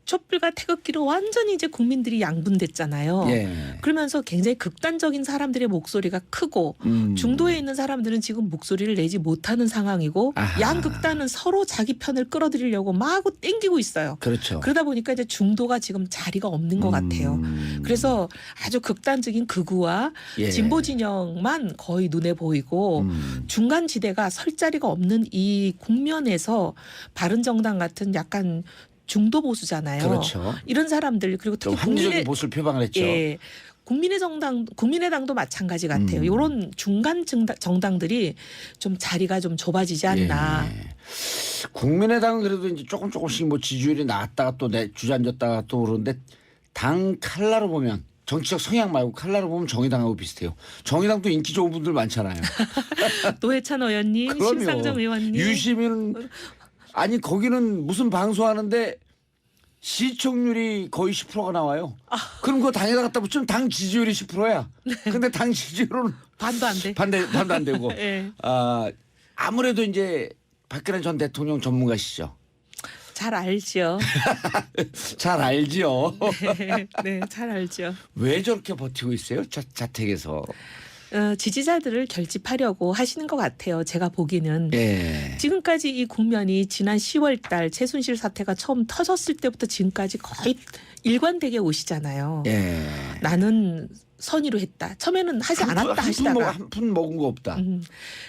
촛불과 태극기로 완전히 이제 국민들이 양분됐잖아요. 예. 그러면서 굉장히 극단적인 사람들의 목소리가 크고 중도에 있는 사람들은 지금 목소리를 내지 못하는 상황이고 아하. 양극단은 서로 자기 편을 끌어들이려고 마구 땡기고 있어요. 그렇죠. 그러다 보니까 이제 중도가 지금 자리가 없는 것 같아요. 그래서 아주 극단적인 극우와 예. 진보 진영만 거의 눈에 보이고 중간 지대가 설 자리가 없는 이 국면에서 바른정당 같은 약간 중도 보수잖아요. 그렇죠. 이런 사람들 그리고 좀 특히 합리적인 보수를 표방을 했죠. 예, 국민의당도 마찬가지 같아요. 이런 중간 정당들이 좀 자리가 좀 좁아지지 않나. 예. 국민의당은 그래도 이제 조금씩 뭐 지지율이 나왔다가 또 주저앉았다가 또 그러는데 당 칼라로 보면 정치적 성향 말고 칼라로 보면 정의당하고 비슷해요. 정의당도 인기 좋은 분들 많잖아요. 노회찬 의원님, 그럼요. 심상정 의원님. 유시민 아니 거기는 무슨 방송하는데 시청률이 거의 10%가 나와요. 그럼 그거 당에다 갖다 붙이면 당 지지율이 10%야. 근데 당 지지율은 반도 안 돼. 반도 안 되고. 예. 아무래도 이제 박근혜 전 대통령 전문가시죠. 잘 알죠. 잘 알지요. 네, 잘 알죠. 왜 저렇게 버티고 있어요? 자택에서. 지지자들을 결집하려고 하시는 것 같아요. 제가 보기에는. 예. 지금까지 이 국면이 지난 10월 달 최순실 사태가 처음 터졌을 때부터 지금까지 거의 일관되게 오시잖아요. 예. 나는 선의로 했다. 처음에는 하지 않았다 하시다가. 한 푼 먹은 거 없다.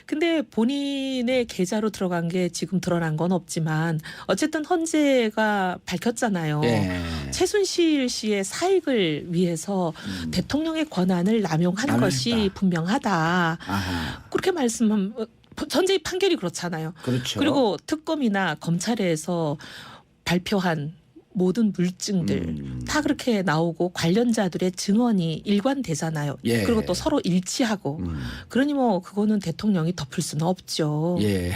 근데 본인의 계좌로 들어간 게 지금 드러난 건 없지만 어쨌든 헌재가 밝혔잖아요. 예. 최순실 씨의 사익을 위해서 대통령의 권한을 남용한 것이 분명하다. 아하. 그렇게 말씀하면 전제의 판결이 그렇잖아요. 그렇죠. 그리고 특검이나 검찰에서 발표한 모든 물증들 다 그렇게 나오고 관련자들의 증언이 일관되잖아요. 예. 그리고 또 서로 일치하고. 그러니 뭐 그거는 대통령이 덮을 수는 없죠. 예.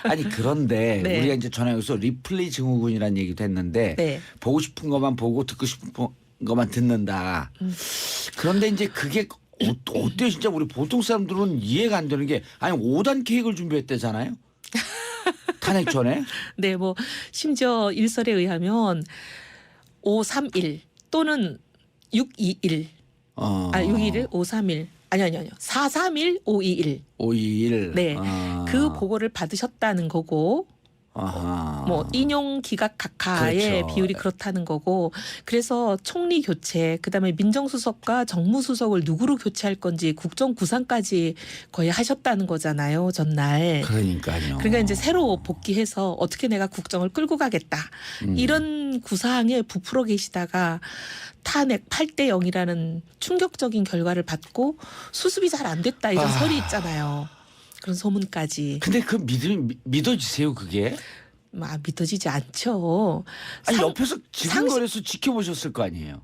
아니 그런데 네. 우리가 이제 전에 여기서 리플리 증후군이라는 얘기도 했는데 네. 보고 싶은 것만 보고 듣고 싶은 것만 듣는다. 그런데 이제 그게 어때 진짜 우리 보통 사람들은 이해가 안 되는 게 아니 5단 케이크를 준비했대잖아요. 탄핵 전에. 네, 뭐 심지어 일설에 의하면 531 또는 621. 621, 531. 아니요. 431, 521. 521. 네. 그 보고를 받으셨다는 거고. 아하. 뭐 인용 기각 각하의 그렇죠. 비율이 그렇다는 거고 그래서 총리 교체 그다음에 민정수석과 정무수석을 누구로 교체할 건지 국정구상까지 거의 하셨다는 거잖아요 전날. 그러니까요. 그러니까 이제 새로 복귀해서 어떻게 내가 국정을 끌고 가겠다 이런 구상에 부풀어 계시다가 탄핵 8대 0이라는 충격적인 결과를 받고 수습이 잘 안 됐다 이런 설이 있잖아요. 그런 소문까지. 근데 그 믿어지세요 그게? 믿어지지 않죠. 아니 옆에서 지근거려서 지켜보셨을 거 아니에요.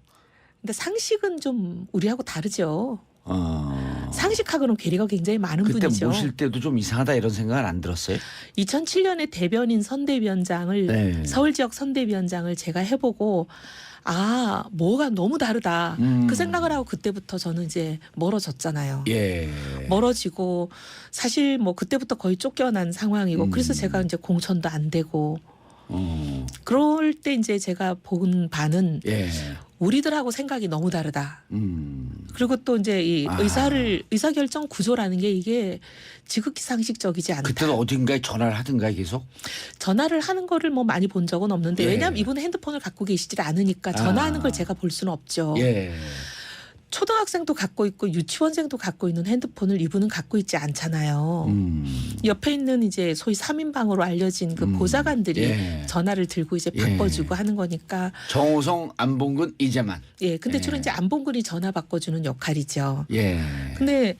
근데 상식은 좀 우리하고 다르죠. 상식하고는 괴리가 굉장히 많은 그때 분이죠. 모실 때도 좀 이상하다 이런 생각은 안 들었어요? 2007년에 대변인 선대위원장을 네. 서울 지역 선대위원장을 제가 해보고 뭐가 너무 다르다. 그 생각을 하고 그때부터 저는 이제 멀어졌잖아요. 예. 멀어지고 사실 뭐 그때부터 거의 쫓겨난 상황이고 그래서 제가 이제 공천도 안 되고 그럴 때 이제 제가 본 바는 예. 우리들하고 생각이 너무 다르다. 그리고 또 이제 이 아. 의사결정 구조라는 게 이게 지극히 상식적이지 않다. 그때는 어딘가에 전화를 하든가 계속? 전화를 하는 거를 뭐 많이 본 적은 없는데 예. 왜냐하면 이분은 핸드폰을 갖고 계시질 않으니까 전화하는 걸 제가 볼 수는 없죠. 예. 초등학생도 갖고 있고 유치원생도 갖고 있는 핸드폰을 이분은 갖고 있지 않잖아요. 옆에 있는 이제 소위 3인방으로 알려진 그 보좌관들이 예. 전화를 들고 이제 바꿔주고 하는 거니까. 정호성, 안봉근, 이재만. 예. 근데 주로 이제 안봉근이 전화 바꿔주는 역할이죠. 예. 근데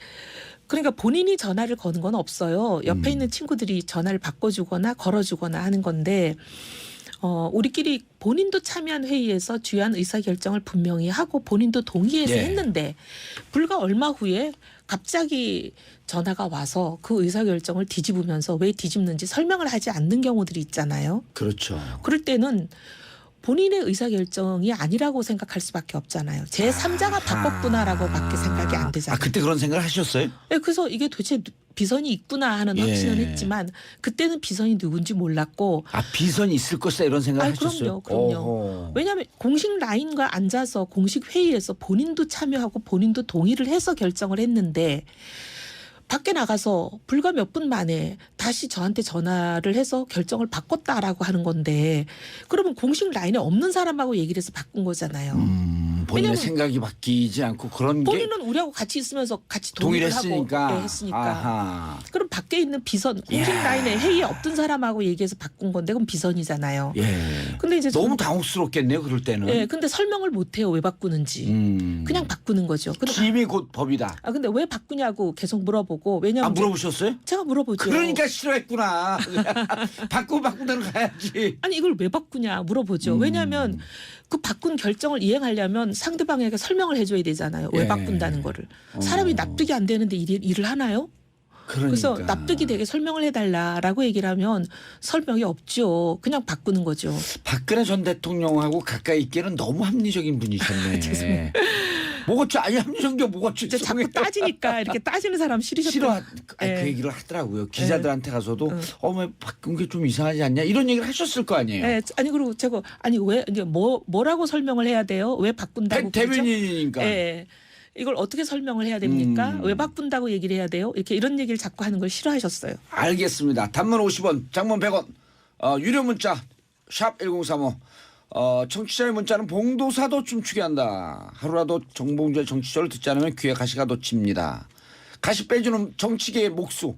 그러니까 본인이 전화를 거는 건 없어요. 옆에 있는 친구들이 전화를 바꿔주거나 걸어주거나 하는 건데 우리끼리 본인도 참여한 회의에서 주요한 의사결정을 분명히 하고 본인도 동의해서 예. 했는데 불과 얼마 후에 갑자기 전화가 와서 그 의사결정을 뒤집으면서 왜 뒤집는지 설명을 하지 않는 경우들이 있잖아요. 그렇죠. 그럴 때는 본인의 의사결정이 아니라고 생각할 수밖에 없잖아요. 제3자가 바꿨구나라고밖에 생각이 안 되잖아요. 그때 그런 생각을 하셨어요? 네, 그래서 이게 도대체 비선이 있구나 하는 확신은 했지만 그때는 비선이 누군지 몰랐고. 비선이 있을 것이다 이런 생각을 하셨어요? 그럼요. 왜냐하면 공식 라인과 앉아서 공식 회의에서 본인도 참여하고 본인도 동의를 해서 결정을 했는데 밖에 나가서 불과 몇 분 만에 다시 저한테 전화를 해서 결정을 바꿨다라고 하는 건데 그러면 공식 라인에 없는 사람하고 얘기를 해서 바꾼 거잖아요. 본인의 생각이 바뀌지 않고 그런 게 본인은 우리하고 같이 있으면서 같이 동의를 했으니까. 하고 했으니까. 아하. 그럼 밖에 있는 비선 공식 라인에 회의에 없던 사람하고 얘기해서 바꾼 건데 그럼 비선이잖아요. 예. 근데 이제 너무 당혹스럽겠네요. 그럴 때는. 예, 근데 설명을 못 해요. 왜 바꾸는지. 그냥 바꾸는 거죠. 힘이 곧 법이다. 근데 왜 바꾸냐고 계속 물어보고 왜냐면 물어보셨어요? 제가 물어보죠. 그러니까 싫어했구나. 바꾼다는 가야지. 아니 이걸 왜 바꾸냐 물어보죠. 왜냐하면 그 바꾼 결정을 이행하려면 상대방에게 설명을 해줘야 되잖아요. 왜 예. 바꾼다는 거를. 사람이 납득이 안 되는데 일을 하나요? 그러니까. 그래서 납득이 되게 설명을 해달라라고 얘기를 하면 설명이 없죠. 그냥 바꾸는 거죠. 박근혜 전 대통령하고 가까이 있기에는 너무 합리적인 분이셨네. 죄송해요. 뭐가 아니 합리적인 게 뭐가 이제 자꾸 따지니까 이렇게 따지는 사람 싫으셨다. 그 예. 얘기를 하더라고요. 기자들한테 가서도 왜 바꾼 게 좀 이상하지 않냐 이런 얘기를 하셨을 거 아니에요. 네, 아니 그리고 제가 왜 이게 뭐라고 설명을 해야 돼요? 왜 바꾼다고? 대변인이니까. 네. 이걸 어떻게 설명을 해야 됩니까? 왜 바꾼다고 얘기를 해야 돼요? 이런 얘기를 자꾸 하는 걸 싫어하셨어요. 알겠습니다. 단문 50원, 장문 100원, 유료 문자 샵 1035. 청취자의 문자는 봉도사도 춤추게 한다. 하루라도 정봉주의 정치쇼를 듣지 않으면 귀에 가시가 돋칩니다. 가시 빼주는 정치계의 목수.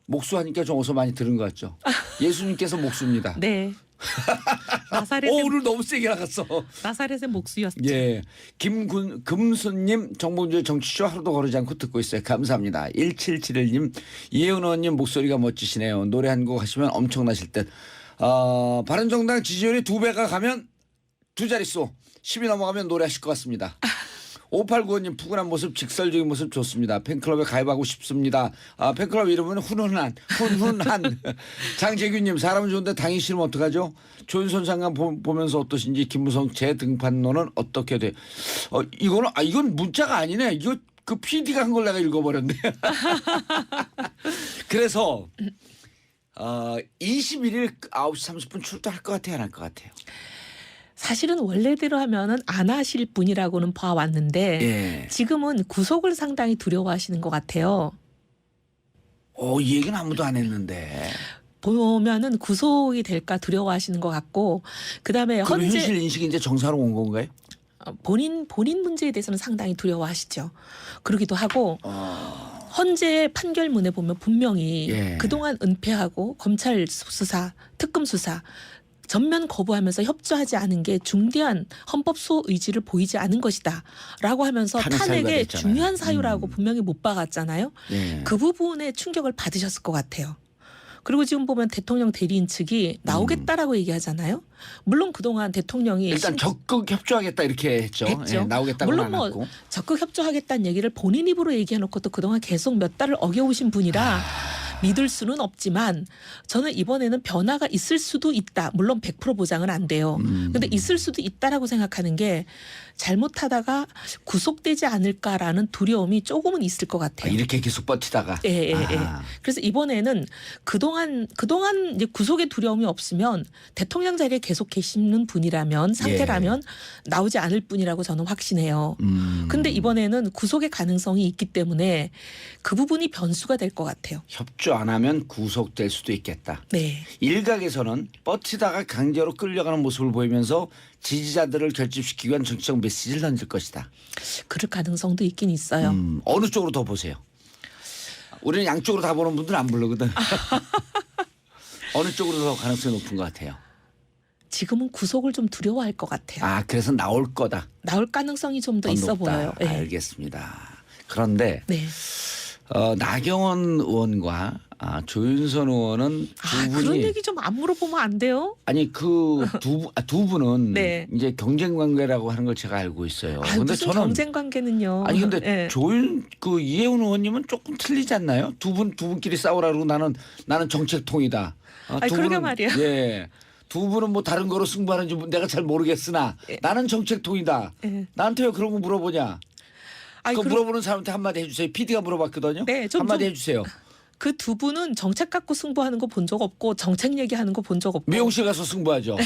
목수 하니까 좀 어서 많이 들은 것 같죠. 예수님께서 목수입니다. 네. 나사렛의 오늘 너무 세게 나갔어. 나사렛의 목수였죠. 예, 금순님 정봉주의 정치쇼 하루도 거르지 않고 듣고 있어요. 감사합니다. 1771님 이혜은 의원님 목소리가 멋지시네요. 노래 한 곡 하시면 엄청나실 듯. 바른정당 지지율이 2배가 가면 두 자릿수 10이 넘어가면 노래하실 것 같습니다. 5895님 푸근한 모습 직설적인 모습 좋습니다. 팬클럽에 가입하고 싶습니다. 팬클럽 이름은 훈훈한 장재균님 사람은 좋은데 당이 싫으면 어떡하죠? 조윤선 장관 보면서 어떠신지 김무성 재등판론은 어떻게 돼? 이건 문자가 아니네. 이거 그 PD가 한 걸 내가 읽어버렸네. 그래서 21일 9시 30분 출두할 것 같아요? 안 할 것 같아요? 사실은 원래대로 하면은 안 하실 분이라고는 봐왔는데 예. 지금은 구속을 상당히 두려워하시는 것 같아요. 이 얘기는 아무도 안 했는데. 보면은 구속이 될까 두려워하시는 것 같고 그다음에 그럼 현실 인식이 이제 정사로 온 건가요? 본인 문제에 대해서는 상당히 두려워하시죠. 그러기도 하고 헌재 판결문에 보면 분명히 그동안 은폐하고 검찰 수사, 특검 수사 전면 거부하면서 협조하지 않은 게 중대한 헌법 수호 의지를 보이지 않은 것이다 라고 하면서 탄핵의 중요한 사유라고 분명히 못 박았잖아요. 그 부분에 충격을 받으셨을 것 같아요. 그리고 지금 보면 대통령 대리인 측이 나오겠다라고 얘기하잖아요. 물론 그동안 대통령이 일단 적극 협조하겠다 이렇게 했죠. 예, 나오겠다고 물론 안 했고. 적극 협조하겠다는 얘기를 본인 입으로 얘기해놓고 또 그동안 계속 몇 달을 어겨오신 분이라 믿을 수는 없지만 저는 이번에는 변화가 있을 수도 있다. 물론 100% 보장은 안 돼요. 그런데 있을 수도 있다라고 생각하는 게 잘못하다가 구속되지 않을까라는 두려움이 조금은 있을 것 같아요. 이렇게 계속 버티다가. 예. 그래서 이번에는 그동안 이제 구속의 두려움이 없으면 대통령 자리에 계속 계시는 분이라면 상태라면 나오지 않을 뿐이라고 저는 확신해요. 근데 이번에는 구속의 가능성이 있기 때문에 그 부분이 변수가 될 것 같아요. 협조 안 하면 구속될 수도 있겠다. 네. 일각에서는 버티다가 강제로 끌려가는 모습을 보이면서 지지자들을 결집시키기 위한 정치적 메시지를 던질 것이다. 그럴 가능성도 있긴 있어요. 어느 쪽으로 더 보세요? 우리는 양쪽으로 다 보는 분들은 안 부르거든. 어느 쪽으로 더 가능성이 높은 것 같아요? 지금은 구속을 좀 두려워할 것 같아요. 그래서 나올 거다. 나올 가능성이 좀 더 있어 높다. 보여요. 네. 알겠습니다. 그런데 네. 나경원 의원과 조윤선 의원은 두 분이 그런 얘기 좀 안 물어보면 안 돼요? 아니 그 두 분은 네. 이제 경쟁 관계라고 하는 걸 제가 알고 있어요. 근데 무슨 경쟁 관계는요? 아니 근데 네. 이혜훈 의원님은 조금 틀리지 않나요? 두 분끼리 싸우라 그러고 나는 정책통이다. 그러게 말이야. 예. 두 분은 뭐 다른 거로 승부하는지 내가 잘 모르겠으나 나는 정책통이다. 예. 나한테 왜 그런 거 물어보냐? 아니, 그 물어보는 사람한테 한마디 해주세요. PD가 물어봤거든요. 네, 한마디 해주세요. 그 두 분은 정책 갖고 승부하는 거 본 적 없고 정책 얘기하는 거 본 적 없고. 미용실 가서 승부하죠.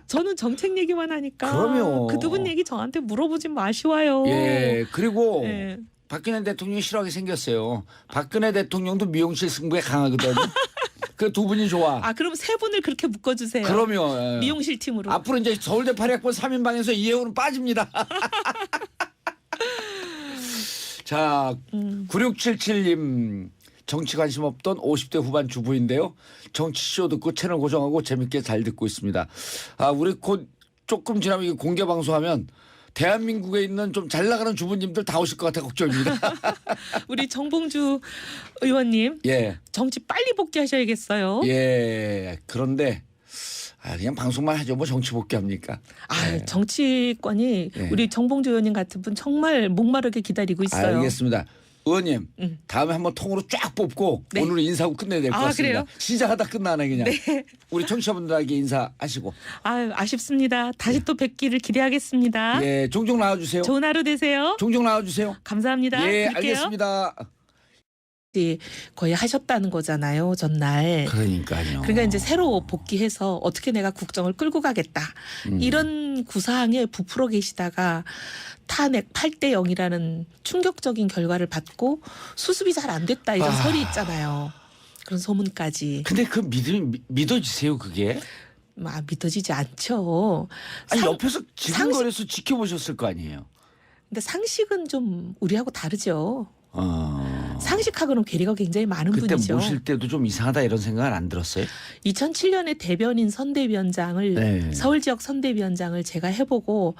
저는 정책 얘기만 하니까. 그럼요. 그 두 분 얘기 저한테 물어보지 마시와요. 예, 그리고 예. 박근혜 대통령이 싫어하게 생겼어요. 박근혜 대통령도 미용실 승부에 강하거든요. 그 두 분이 좋아. 아, 그럼 세 분을 그렇게 묶어주세요. 그럼요. 예. 미용실 팀으로. 앞으로 이제 서울대 8학번 3인방에서 이혜훈은 빠집니다. 자, 9677님 정치 관심 없던 50대 후반 주부인데요. 정치쇼 듣고 채널 고정하고 재밌게 잘 듣고 있습니다. 아, 우리 곧 조금 지나면 이거 공개 방송하면 대한민국에 있는 좀 잘 나가는 주부님들 다 오실 것 같아 걱정입니다. 우리 정봉주 의원님 예, 정치 빨리 복귀하셔야겠어요. 예. 그런데 그냥 방송만 하죠. 뭐 정치 복귀합니까? 아, 예. 정치권이 예. 우리 정봉주 의원님 같은 분 정말 목마르게 기다리고 있어요. 알겠습니다. 의원님 다음에 한번 통으로 쫙 뽑고 네. 오늘은 인사하고 끝내야 될 것 아, 같습니다. 그래요? 시작하다 끝나네 그냥. 네. 우리 청취자분들에게 인사하시고. 아쉽습니다. 다시 또 뵙기를 기대하겠습니다. 예, 종종 나와주세요. 좋은 하루 되세요. 종종 나와주세요. 감사합니다. 예, 갈게요. 알겠습니다. 거의 하셨다는 거잖아요, 전날. 그러니까요. 그러니까 이제 새로 복귀해서 어떻게 내가 국정을 끌고 가겠다. 이런 구상에 부풀어 계시다가 탄핵 8대 0이라는 충격적인 결과를 받고 수습이 잘 안 됐다 이런 설이 있잖아요. 그런 소문까지. 근데 그 믿어지세요 그게? 믿어지지 않죠. 아니 옆에서 지근거려서 지켜보셨을 거 아니에요. 근데 상식은 좀 우리하고 다르죠. 어. 상식하고는 괴리가 굉장히 많은 그때 분이죠. 모실 때도 좀 이상하다 이런 생각은 안 들었어요? 2007년에 대변인 선대위원장을 네. 서울 지역 선대위원장을 제가 해보고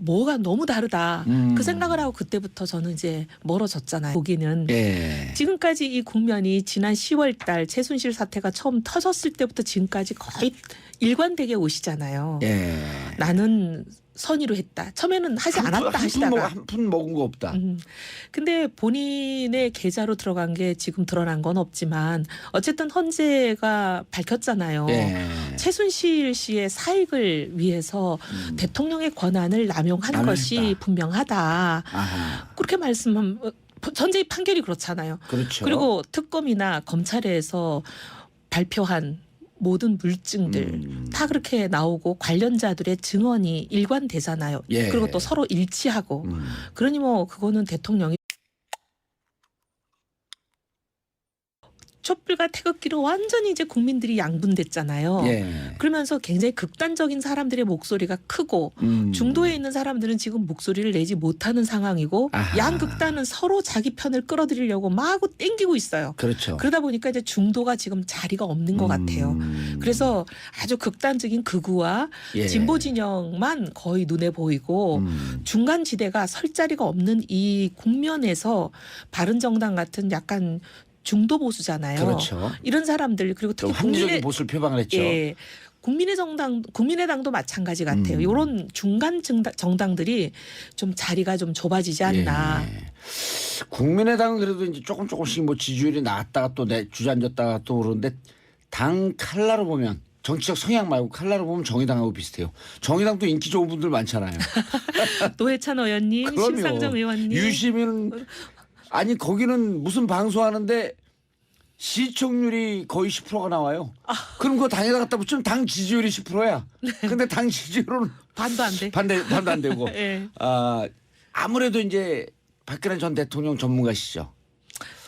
뭐가 너무 다르다. 그 생각을 하고 그때부터 저는 이제 멀어졌잖아요. 거기는 예. 지금까지 이 국면이 지난 10월달 최순실 사태가 처음 터졌을 때부터 지금까지 거의 일관되게 오시잖아요. 예. 나는 선의로 했다. 처음에는 하지 않았다 하시다가 한 푼 먹은 거 없다. 근데 본인의 계좌로 들어간 게 지금 드러난 건 없지만 어쨌든 헌재가 밝혔잖아요. 예. 최순실 씨의 사익을 위해서 대통령의 권한을 남용한 남용했다. 것이 분명하다. 아하. 그렇게 말씀하면 전제 판결이 그렇잖아요. 그렇죠. 그리고 특검이나 검찰에서 발표한 모든 물증들 다 그렇게 나오고 관련자들의 증언이 일관되잖아요. 예. 그리고 또 서로 일치하고. 그러니 뭐 그거는 대통령이 촛불과 태극기로 완전히 이제 국민들이 양분됐잖아요. 예. 그러면서 굉장히 극단적인 사람들의 목소리가 크고 중도에 있는 사람들은 지금 목소리를 내지 못하는 상황이고 아하. 양극단은 서로 자기 편을 끌어들이려고 마구 땡기고 있어요. 그렇죠. 그러다 보니까 이제 중도가 지금 자리가 없는 것 같아요. 그래서 아주 극단적인 극우와 예. 진보 진영만 거의 눈에 보이고 중간 지대가 설 자리가 없는 이 국면에서 바른정당 같은 약간 중도 보수잖아요. 그렇죠. 이런 사람들 그리고 좀 특히 합리적인 보수를 표방을 했죠. 예. 국민의당도 마찬가지 같아요. 이런 중간 정당들이 좀 자리가 좀 좁아지지 않나. 예. 국민의당은 그래도 이제 조금씩 뭐 지지율이 나왔다가 또 주저앉았다가 또 그러는데 당 칼라로 보면 정치적 성향 말고 칼라로 보면 정의당하고 비슷해요. 정의당도 인기 좋은 분들 많잖아요. 노회찬 의원님, 그럼요. 심상정 의원님. 유시민 아니 거기는 무슨 방송하는데 시청률이 거의 10%가 나와요. 그럼 그거 당에다 갖다 붙이면 당 지지율이 10%야. 근데 당 지지율은 반도 안 돼. 반도 안 되고. 예. 아무래도 이제 박근혜 전 대통령 전문가시죠.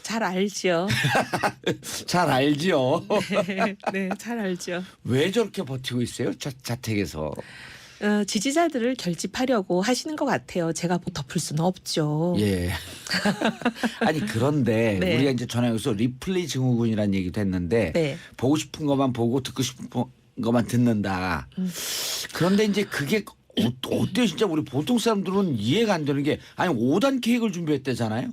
잘 알죠. 잘 알지요. 네, 잘 알죠. 왜 저렇게 버티고 있어요? 자택에서. 지지자들을 결집하려고 하시는 것 같아요. 제가 뭐 덮을 수는 없죠. 예. 아니 그런데 네. 우리가 이제 전화해서 리플레이 증후군이라는 얘기도 했는데 네. 보고 싶은 것만 보고 듣고 싶은 것만 듣는다. 그런데 이제 그게 어때요? 진짜 우리 보통 사람들은 이해가 안 되는 게 아니 5단 계획을 준비했대잖아요.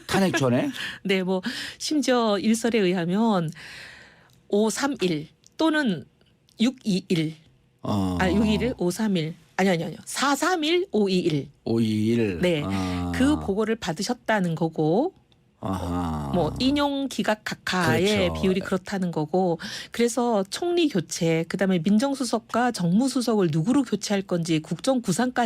탄핵 전에. 네, 뭐 심지어 일설에 의하면 531 또는 621 621, 531 아니요. 431, 521. 521. 네. 그 보고를 받으셨다는 거고 아하. 뭐 인용 기각 각하의 그렇죠. 비율이 그렇다는 거고 그래서 총리 교체 그다음에 민정수석과 정무수석을 누구로 교체할 건지 국정 구상까지